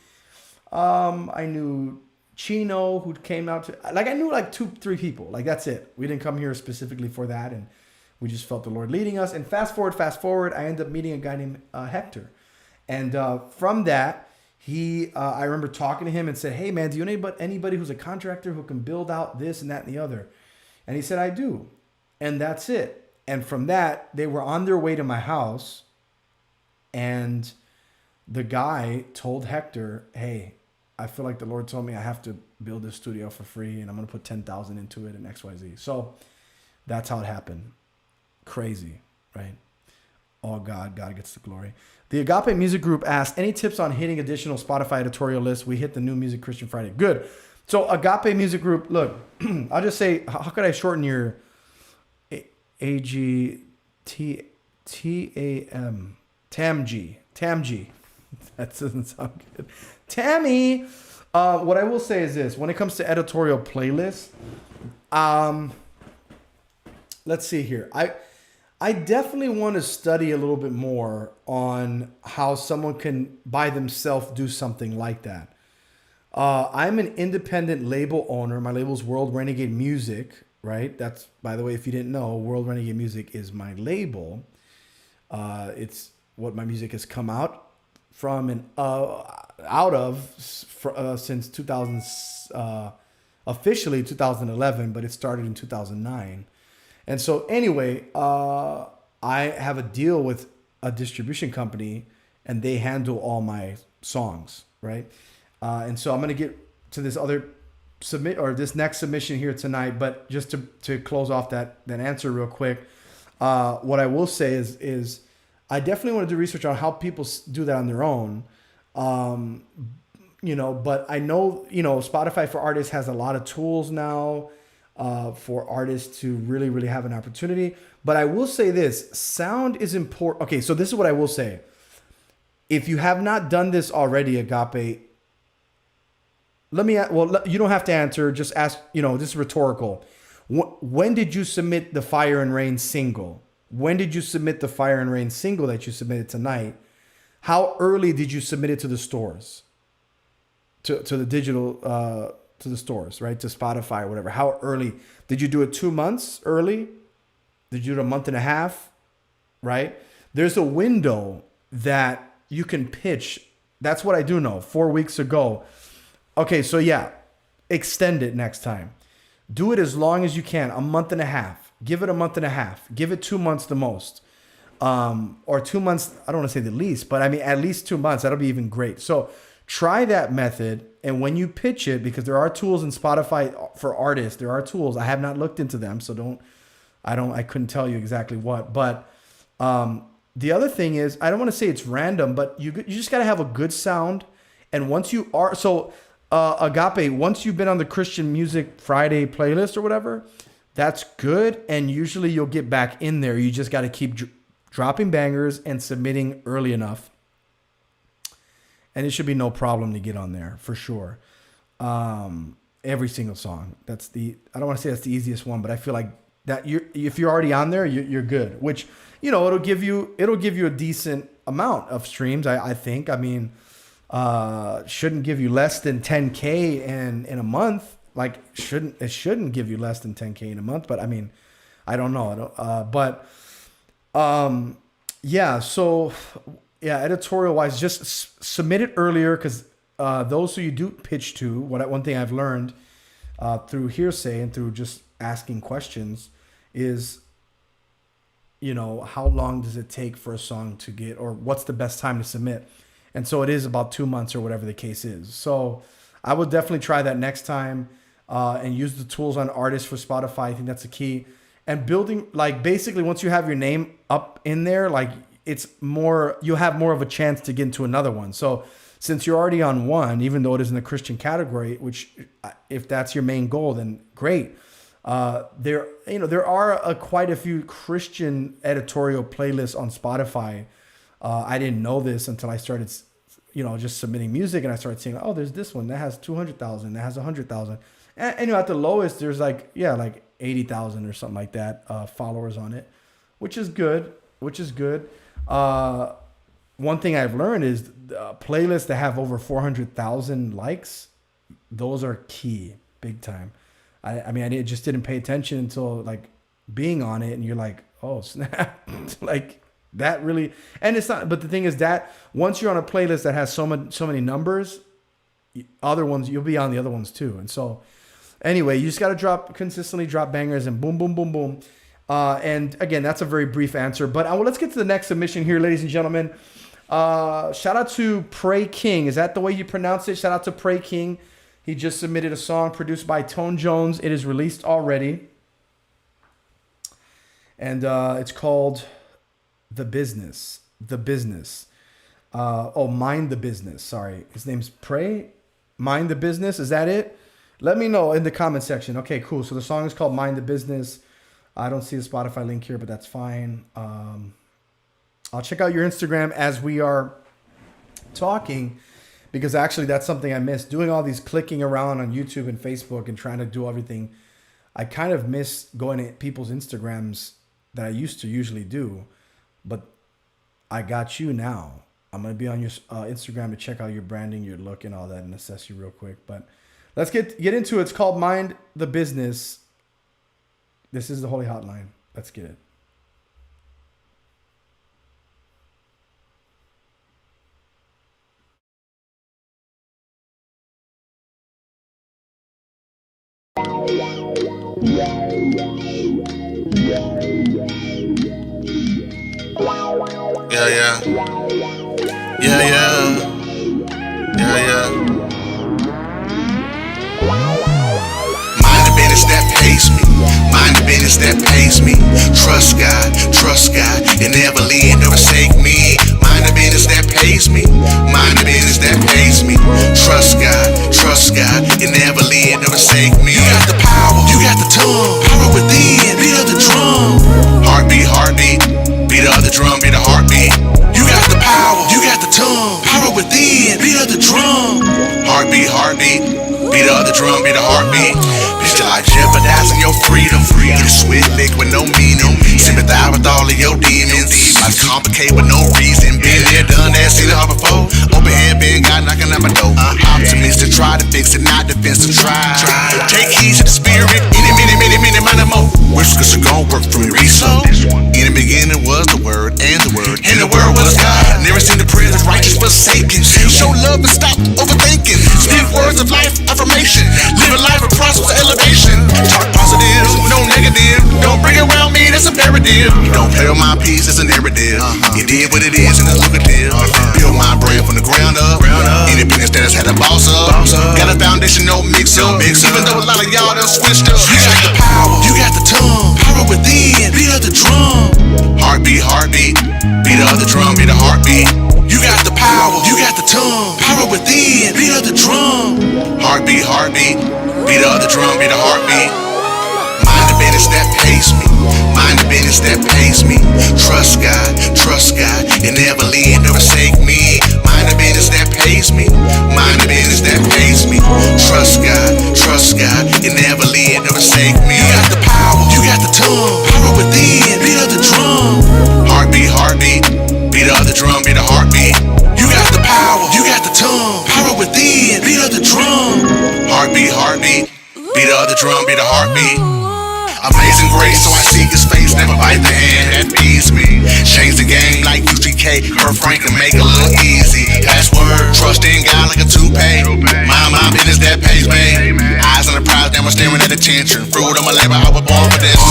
I knew Chino, who came out to, like, I knew like 2-3 people. Like, that's it. We didn't come here specifically for that, and we just felt the Lord leading us. And fast forward, I ended up meeting a guy named Hector. And from that, I remember talking to him and said, hey, man, do you know anybody who's a contractor who can build out this and that and the other? And he said, I do. And that's it. And from that, they were on their way to my house. And the guy told Hector, hey, I feel like the Lord told me I have to build this studio for free, and I'm going to put $10,000 into it and XYZ. So that's how it happened. Crazy, right? Oh, God gets the glory. The Agape Music Group asked, any tips on hitting additional Spotify editorial lists? We hit the new Music Christian Friday. Good. So Agape Music Group, look, I'll just say, how could I shorten your AGTAM? Tamg. That doesn't sound good. Tammy. What I will say is this. When it comes to editorial playlists, let's see here. I definitely want to study a little bit more on how someone can by themselves do something like that. I'm an independent label owner. My label's World Renegade Music, right? That's, by the way, if you didn't know, World Renegade Music is my label. It's what my music has come out from and out of since 2000, officially 2011, but it started in 2009. And so anyway, I have a deal with a distribution company, and they handle all my songs, right? And so I'm going to get to this other this next submission here tonight, but just to close off that answer real quick, what I will say is I definitely want to do research on how people do that on their own. But I know, Spotify for Artists has a lot of tools now for artists to really, really have an opportunity. But I will say this, sound is important. Okay, so this is what I will say. If you have not done this already, Agape, you don't have to answer. Just ask, this is rhetorical. When did you submit the Fire and Rain single? When did you submit the Fire and Rain single that you submitted tonight? How early did you submit it to the stores? To the digital, to the stores, right? To Spotify or whatever. How early? Did you do it 2 months early? Did you do it a month and a half? Right? There's a window that you can pitch. That's what I do know. 4 weeks ago. Okay, so yeah, extend it next time. Do it as long as you can, a month and a half. Give it a month and a half. Give it 2 months the most. Or 2 months, I don't want to say the least, but I mean, at least 2 months. That'll be even great. So try that method. And when you pitch it, because there are tools in Spotify for artists, there are tools. I have not looked into them, so I couldn't tell you exactly what. But the other thing is, I don't want to say it's random, but you just got to have a good sound. And once you are, Agape, once you've been on the Christian Music Friday playlist or whatever, that's good. And usually you'll get back in there. You just got to keep dropping bangers and submitting early enough. And it should be no problem to get on there for sure. Every single song. I don't want to say that's the easiest one, but I feel like that if you're already on there, you're good. Which, it'll give you a decent amount of streams. I think. I mean, shouldn't give you less than 10K in a month. Like it shouldn't give you less than 10K in a month. But I mean, I don't know. Yeah. So. Yeah, editorial wise, just submit it earlier because those who you do pitch to, one thing I've learned through hearsay and through just asking questions is, how long does it take for a song to get, or what's the best time to submit? And so it is about 2 months or whatever the case is. So I would definitely try that next time and use the tools on artists for Spotify. I think that's the key. And building, like, basically once you have your name up in there, like, you have more of a chance to get into another one. So since you're already on one, even though it is in the Christian category, which if that's your main goal, then great. There are quite a few Christian editorial playlists on Spotify. I didn't know this until I started, just submitting music, and I started seeing, oh, there's this one that has 200,000, that has 100,000. And at the lowest, there's like 80,000 or something like that followers on it, which is good. One thing I've learned is playlists that have over 400,000 likes, those are key, big time. I just didn't pay attention until like being on it, and you're like, oh snap, like that really. And it's not. But the thing is that once you're on a playlist that has so many numbers, other ones you'll be on the other ones too. And so, anyway, you just got to consistently drop bangers and boom, boom, boom, boom. And again, that's a very brief answer. But let's get to the next submission here, ladies and gentlemen. Shout out to Pray King. Is that the way you pronounce it? Shout out to Pray King. He just submitted a song produced by Tone Jones. It is released already. And it's called The Business. The Business. Mind the Business. Sorry. His name's Pray. Mind the Business. Is that it? Let me know in the comment section. Okay, cool. So the song is called Mind the Business. I don't see the Spotify link here, but that's fine. I'll check out your Instagram as we are talking, because actually that's something I miss. Doing all these clicking around on YouTube and Facebook and trying to do everything. I kind of miss going to people's Instagrams that I used to usually do. But I got you now. I'm going to be on your Instagram to check out your branding, your look, and all that, and assess you real quick. But let's get into it. It's called Mind the Business. This is the Holy Hotline. Let's get it.
Yeah. Mind the business that pays me. Mind the business that pays me. Trust God, and never leave, never forsake me. Mind the business that pays me. Mind the business that pays me. Trust God, and never leave, never forsake me. You got the power, you got the tongue. Power within, beat of the drum. Heartbeat, beat of the drum, beat the heartbeat. You got the power, you got the tongue. Power within, beat of the drum. Heartbeat, beat of the drum, beat the heartbeat. Bitch, till I jeopardizing your freedom. Get a sweet lick with no meaning. Sympathize with all of your demons. I complicate with no reason. Been there, done that, seen it all before. Open hand, been God knocking at my door. Optimistic, try to fix it, not defensive, try. Take heed to the spirit. Any mind more. Whiskers are gon' work for me, reso. In the beginning was the word, and the word was God. Never seen the prayer of the righteous forsaken. Show love and stop overthinking. Speak words of life, affirmation. Live a life of prosperous elevation. Talk positive, no negative. Don't bring it around me, that's imperative. Don't play with my peace, it's a narrative. It is what it is and it's lucrative. Build my brand from the ground up. Independent status had a boss up. Got a foundation, no mix up. Even though a lot of y'all done switched up. You got the power, you got the tongue. Power within, beat of the drum. Heartbeat, beat of the drum, beat the heartbeat. You got the power, you got the tongue. Power within, beat of the drum. Heartbeat, beat of the drum, beat the heartbeat. Mind the business that pays me. Mind the business that pays me. Trust God, and never leave, never forsake me. Mind the business that pays me. Mind the business that pays me. Trust God, and never leave, never forsake me. You got the power, you got the tongue. Power within, beat of the drum. Heartbeat, beat of the drum, beat the heartbeat. You got the power, you got the tongue. Power within, beat of the drum. Heartbeat, beat of the drum, beat the heartbeat. Amazing grace, so I seek his face, never bite the hand that feeds me. Change the game like UGK, Kurt Franklin, make it a little easy. Password, trust in God like a toupee. My business that pays me. Eyes on the prize, now I'm staring at attention. Fruit of my labor, I was born for this.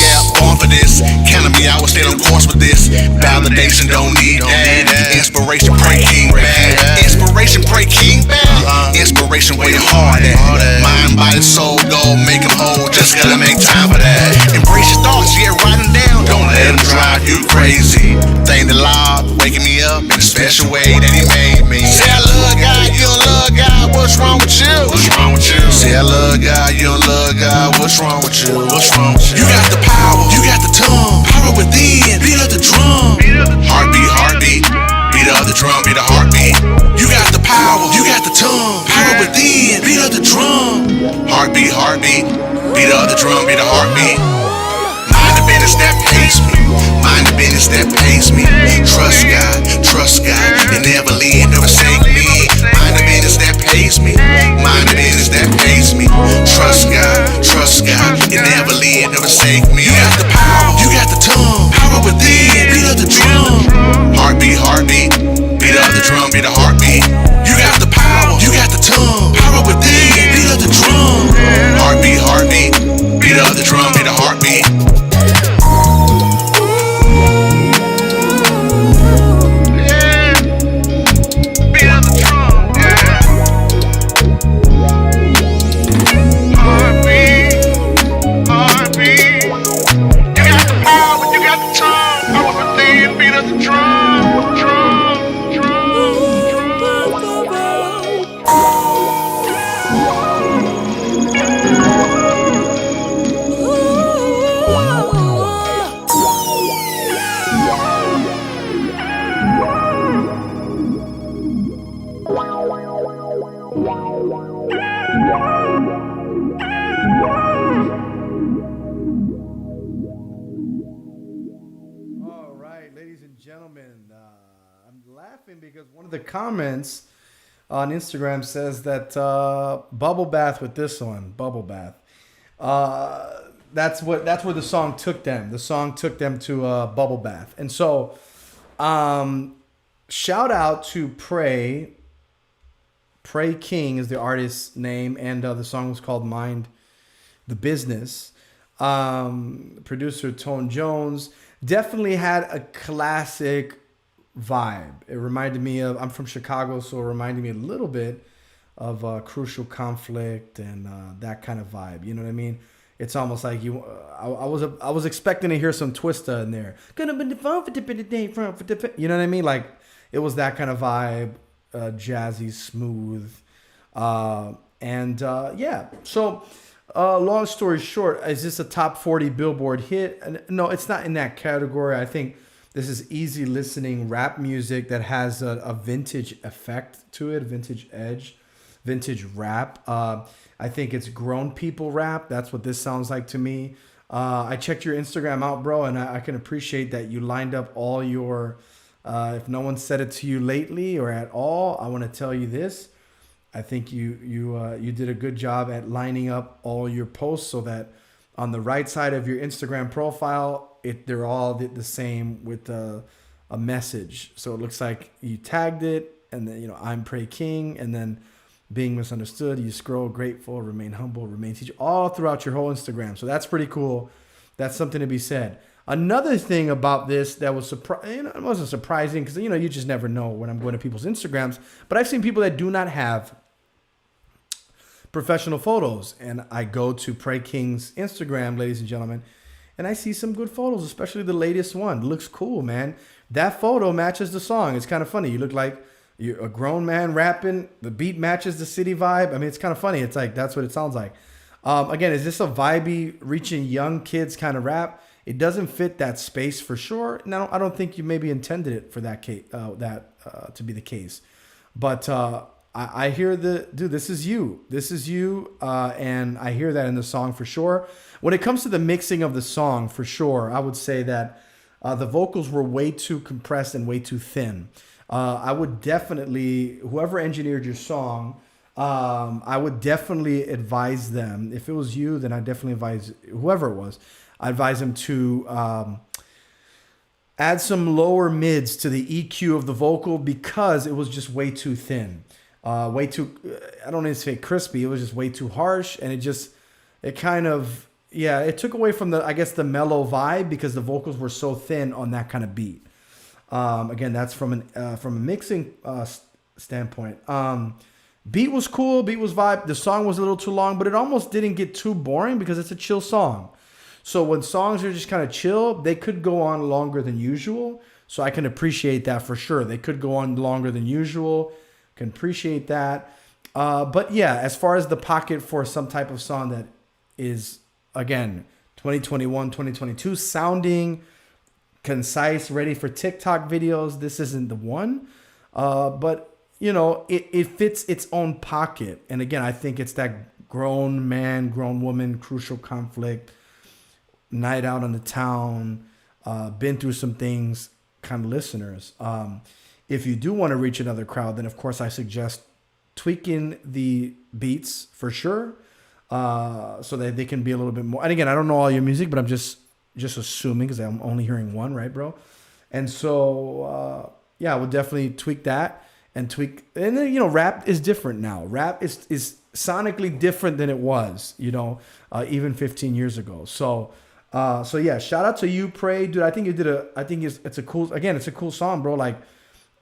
Yeah, born for this. Counting me, I will stay on course with this. Validation, don't need that. Inspiration, pray King bad. Inspiration, pray King bad. Inspiration, where your heart at. Mind, body, soul, go make him whole. Just gotta make time for that. Embrace your thoughts, yeah, write them down. Don't let them drive you crazy. Thank the Lord, waking me up in a special way that He made me. Say I love God, you don't love God. What's wrong with you? What's wrong with you? Say I love God, you don't love God. What's wrong with you? What's wrong with you? You got the power, you got the tongue. Power within, beat of the drum. Heartbeat, beat of the drum, beat the heartbeat. You got the power, you got the tongue. Power within, beat of the drum. Heartbeat, heartbeat. Beat of the drum, beat the heartbeat. Mind the business that pays me. Mind the business that pays me. Trust God, and never leave, never forsake me. Mind the business that pays me. Mind the business that pays me. Trust God, and never leave, never forsake me. You got the power, you got the tongue, power within. Beat of the drum. Heartbeat, heartbeat. Beat of the drum, beat the heartbeat. You got the power, you got the tongue, power within. Beat of the drum. Heartbeat, heartbeat. Beat of the drum, beat the heartbeat.
All right, ladies and gentlemen, I'm laughing because one of the comments on Instagram says that bubble bath with this one, bubble bath. That's where the song took them. The song took them to bubble bath, and so shout out to Pray. Pray King is the artist's name, and the song was called Mind the Business. Producer Tone Jones definitely had a classic vibe. It reminded me of, I'm from Chicago, so it reminded me a little bit of Crucial Conflict and that kind of vibe. You know what I mean? It's almost like you. I was expecting to hear some Twista in there. Gonna be the phone for the day, you know what I mean? Like it was that kind of vibe, jazzy, smooth, yeah. So. Long story short, is this a top 40 Billboard hit? No, it's not in that category. I think this is easy listening rap music that has a vintage effect to it, vintage edge, vintage rap. I think it's grown people rap. That's what this sounds like to me. I checked your Instagram out, bro, and I can appreciate that you lined up all your, if no one said it to you lately or at all, I want to tell you this. I think you did a good job at lining up all your posts so that on the right side of your Instagram profile, they're all the same with a message. So it looks like you tagged it, and then I'm Pray King, and then being misunderstood. You scroll, grateful, remain humble, remain teacher, all throughout your whole Instagram. So that's pretty cool. That's something to be said. Another thing about this that was it wasn't surprising because you just never know when I'm going to people's Instagrams. But I've seen people that do not have professional photos, and I go to Pray King's Instagram, ladies and gentlemen, and I see some good photos, especially the latest one. It looks cool, man. That photo matches the song. It's kind of funny. You look like you're a grown man rapping. The beat matches the city vibe. I mean, it's kind of funny. It's like that's what it sounds like. Again, is this a vibey, reaching young kids kind of rap? It doesn't fit that space for sure. Now, I don't think you maybe intended it for that case, to be the case. But I hear dude, this is you. This is you. And I hear that in the song for sure. When it comes to the mixing of the song, for sure, I would say that the vocals were way too compressed and way too thin. I would definitely, whoever engineered your song, I would definitely advise them. If it was you, then I definitely advise whoever it was. I advise them to add some lower mids to the EQ of the vocal because it was just way too thin, way too. I don't need to say crispy. It was just way too harsh, and it kind of it took away from the mellow vibe because the vocals were so thin on that kind of beat. Again, that's from a mixing standpoint. Beat was cool. Beat was vibe. The song was a little too long, but it almost didn't get too boring because it's a chill song. So when songs are just kind of chill, they could go on longer than usual. So I can appreciate that for sure. They could go on longer than usual. Can appreciate that. But yeah, as far as the pocket for some type of song that is, again, 2021, 2022, sounding concise, ready for TikTok videos, this isn't the one. But, it fits its own pocket. And again, I think it's that grown man, grown woman, crucial conflict, night out on the town, been through some things kind of listeners. If you do want to reach another crowd, then of course I suggest tweaking the beats for sure, so that they can be a little bit more. And again, I don't know all your music, but I'm just assuming because I'm only hearing one, right, bro? And so yeah, we'll definitely tweak that and tweak. And then, you know, rap is different now. Rap is sonically different than it was, you know, even 15 years ago. So yeah, shout out to you, Pray, dude. I think you did it's a cool, again, it's a cool song, bro. Like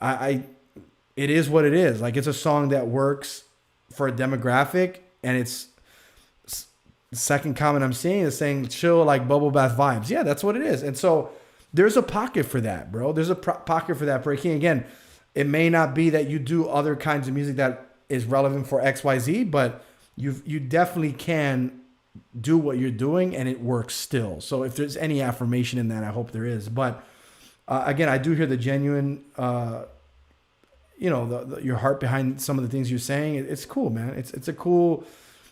it is what it is. Like, it's a song that works for a demographic, and it's second comment I'm seeing is saying chill, like bubble bath vibes. Yeah, that's what it is. And so there's a pocket for that, bro. There's a pocket for that breaking. Again, it may not be that you do other kinds of music that is relevant for XYZ, but you definitely can do what you're doing and it works still. So if there's any affirmation in that, I hope there is. But again, I do hear the genuine, you know, your heart behind some of the things you're saying. It's cool, man. It's a cool.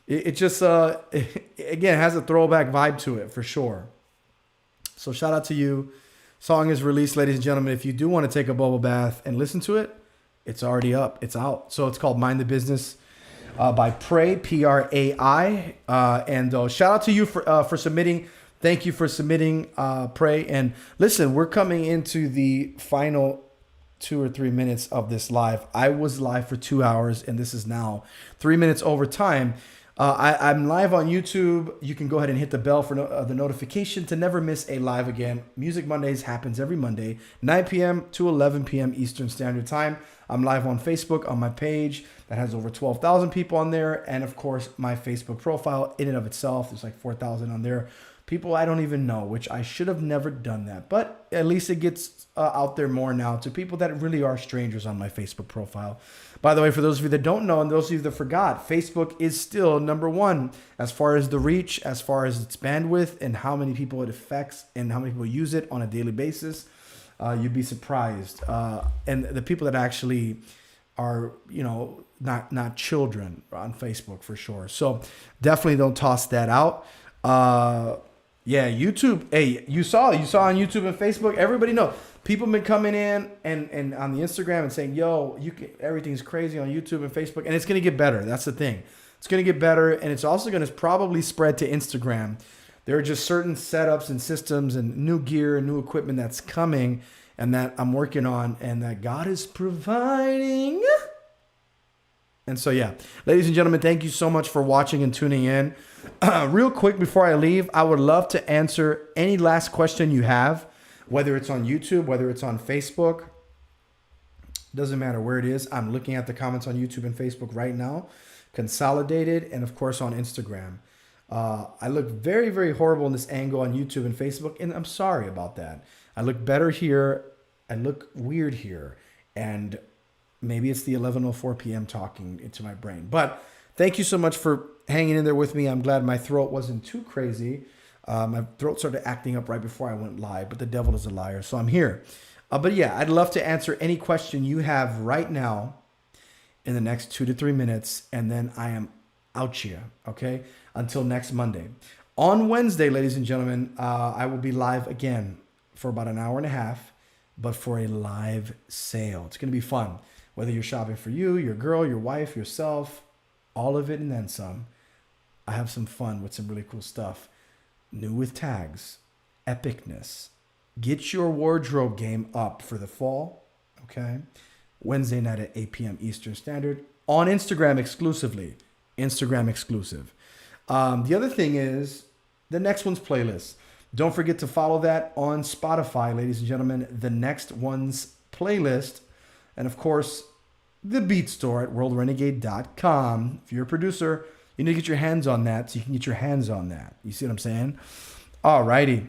It just again has a throwback vibe to it for sure. So shout out to you. Song is released, ladies and gentlemen. If you do want to take a bubble bath and listen to it, it's already up. It's out. So it's called Mind the Business by Pray, Prai. And shout out to you for submitting. Thank you for submitting, Pray. And listen, we're coming into the final 2 or 3 minutes of this live. I was live for 2 hours, and this is now 3 minutes over time. I'm live on YouTube. You can go ahead and hit the bell for the notification to never miss a live again. Music Mondays happens every Monday, 9 p.m. to 11 p.m. Eastern Standard Time. I'm live on Facebook on my page that has over 12,000 people on there. And of course, my Facebook profile in and of itself, there's like 4,000 on there. People I don't even know, which I should have never done that. But at least it gets out there more now to people that really are strangers on my Facebook profile. By the way, for those of you that don't know and those of you that forgot, Facebook is still number one as far as the reach, as far as its bandwidth and how many people it affects and how many people use it on a daily basis. You'd be surprised. And the people that actually are, you know, not children on Facebook for sure. So definitely don't toss that out. Yeah, YouTube. Hey, you saw on YouTube and Facebook. Everybody know. People been coming in and on the Instagram and saying, "Yo, everything's crazy on YouTube and Facebook," and it's gonna get better. That's the thing. It's gonna get better, and it's also gonna probably spread to Instagram. There are just certain setups and systems and new gear and new equipment that's coming, and that I'm working on, and that God is providing. And so, yeah, ladies and gentlemen, thank you so much for watching and tuning in. Real quick before I leave, I would love to answer any last question you have, whether it's on YouTube, whether it's on Facebook. Doesn't matter where it is. I'm looking at the comments on YouTube and Facebook right now, consolidated, and of course on Instagram. I look very, very horrible in this angle on YouTube and Facebook, and I'm sorry about that. I look better here. I look weird here. And maybe it's the 11:04 p.m. talking into my brain. But thank you so much for hanging in there with me. I'm glad my throat wasn't too crazy. My throat started acting up right before I went live, but the devil is a liar, so I'm here. But yeah, I'd love to answer any question you have right now in the next 2 to 3 minutes, and then I am out here, okay? Until next Monday. On Wednesday, ladies and gentlemen, I will be live again for about an hour and a half, but for a live sale. It's going to be fun. Whether you're shopping for you, your girl, your wife, yourself, all of it and then some. I have some fun with some really cool stuff. New with tags, epicness. Get your wardrobe game up for the fall, okay? Wednesday night at 8 p.m. Eastern Standard on Instagram exclusively. Instagram exclusive. The other thing is the next one's playlist. Don't forget to follow that on Spotify, ladies and gentlemen. The next one's playlist. And of course, the Beat Store at worldrenegade.com. If you're a producer, you need to get your hands on that so you can get your hands on that. You see what I'm saying? All righty.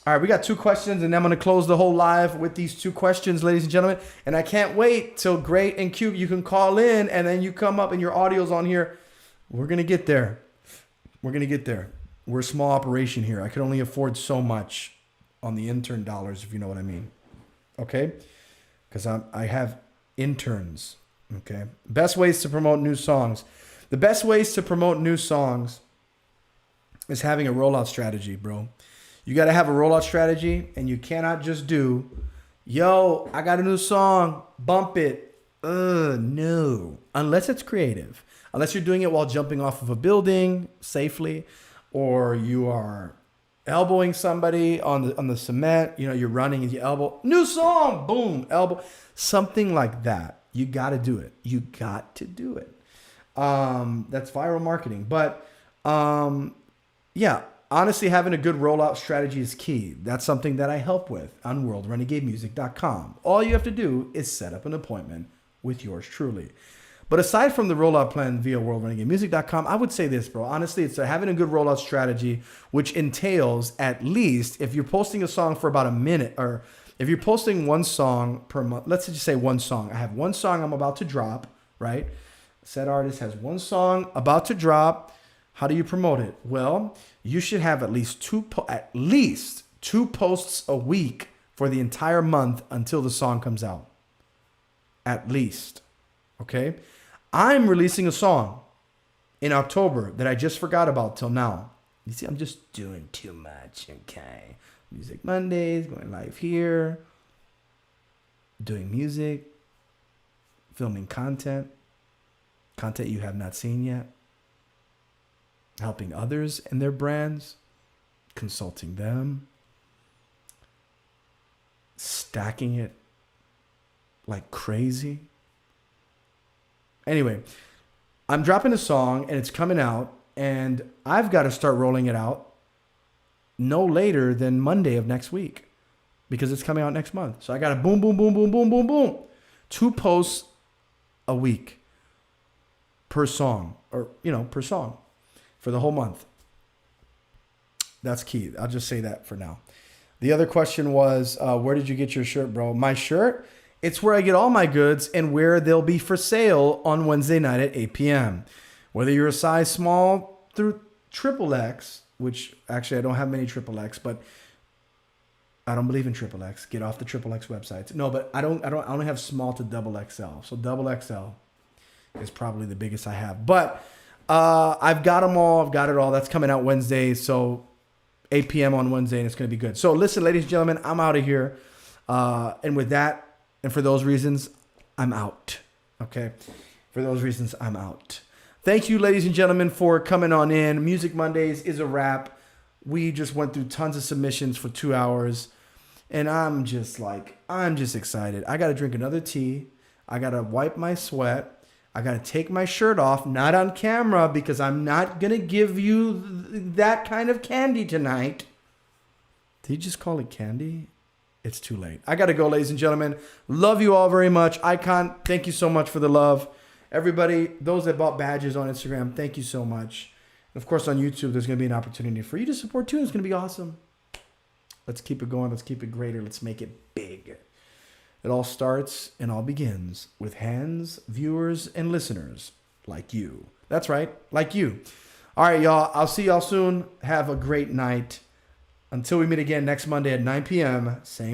All right, we got 2 questions, and I'm going to close the whole live with these 2 questions, ladies and gentlemen. And I can't wait till Great and Cute. You can call in, and then you come up and your audio's on here. We're going to get there. We're going to get there. We're a small operation here. I could only afford so much on the intern dollars, if you know what I mean. Okay? Because I have interns. Okay? Best ways to promote new songs. The best ways to promote new songs is having a rollout strategy, bro. You got to have a rollout strategy, and you cannot just do, yo, I got a new song, bump it. No. Unless it's creative. Unless you're doing it while jumping off of a building safely, or you are elbowing somebody on the cement, you're running and you elbow, new song, boom, elbow, something like that. You got to do it. You got to do it. That's viral marketing. But yeah, honestly, having a good rollout strategy is key. That's something that I help with on worldrenegademusic.com. All you have to do is set up an appointment with yours truly. But aside from the rollout plan via worldrenegademusic.com, I would say this, bro. Honestly, it's having a good rollout strategy, which entails at least, if you're posting a song for about a minute, or if you're posting one song per month, let's just say one song. I have one song I'm about to drop, right? Said artist has one song about to drop. How do you promote it? Well, you should have at least two posts a week for the entire month until the song comes out. At least. Okay? I'm releasing a song in October that I just forgot about till now. You see, I'm just doing too much. Okay? Music Mondays, going live here, doing music, filming content you have not seen yet, helping others and their brands, consulting them, stacking it like crazy. Anyway, I'm dropping a song and it's coming out, and I've got to start rolling it out no later than Monday of next week because it's coming out next month. So I got to boom, boom, boom, boom, boom, boom, boom. 2 posts a week per song, or, per song for the whole month. That's key. I'll just say that for now. The other question was, where did you get your shirt, bro? My shirt? It's where I get all my goods and where they'll be for sale on Wednesday night at 8 p.m. Whether you're a size small through XXX, which actually I don't have many XXX, but I don't believe in XXX. Get off the XXX websites. No, but I only have small to XXL. So XXL is probably the biggest I have. But I've got them all. I've got it all. That's coming out Wednesday. So 8 p.m. on Wednesday, and it's going to be good. So listen, ladies and gentlemen, I'm out of here. And with that, and for those reasons, I'm out. Okay? For those reasons, I'm out. Thank you, ladies and gentlemen, for coming on in. Music Mondays is a wrap. We just went through tons of submissions for 2 hours. And I'm just excited. I got to drink another tea. I got to wipe my sweat. I got to take my shirt off, not on camera, because I'm not going to give you that kind of candy tonight. Did you just call it candy? It's too late. I got to go, ladies and gentlemen. Love you all very much. Icon, thank you so much for the love. Everybody, those that bought badges on Instagram, thank you so much. And of course, on YouTube, there's going to be an opportunity for you to support too. It's going to be awesome. Let's keep it going. Let's keep it greater. Let's make it big. It all starts and all begins with hands, viewers, and listeners like you. That's right, like you. All right, y'all. I'll see y'all soon. Have a great night. Until we meet again next Monday at 9 p.m. Same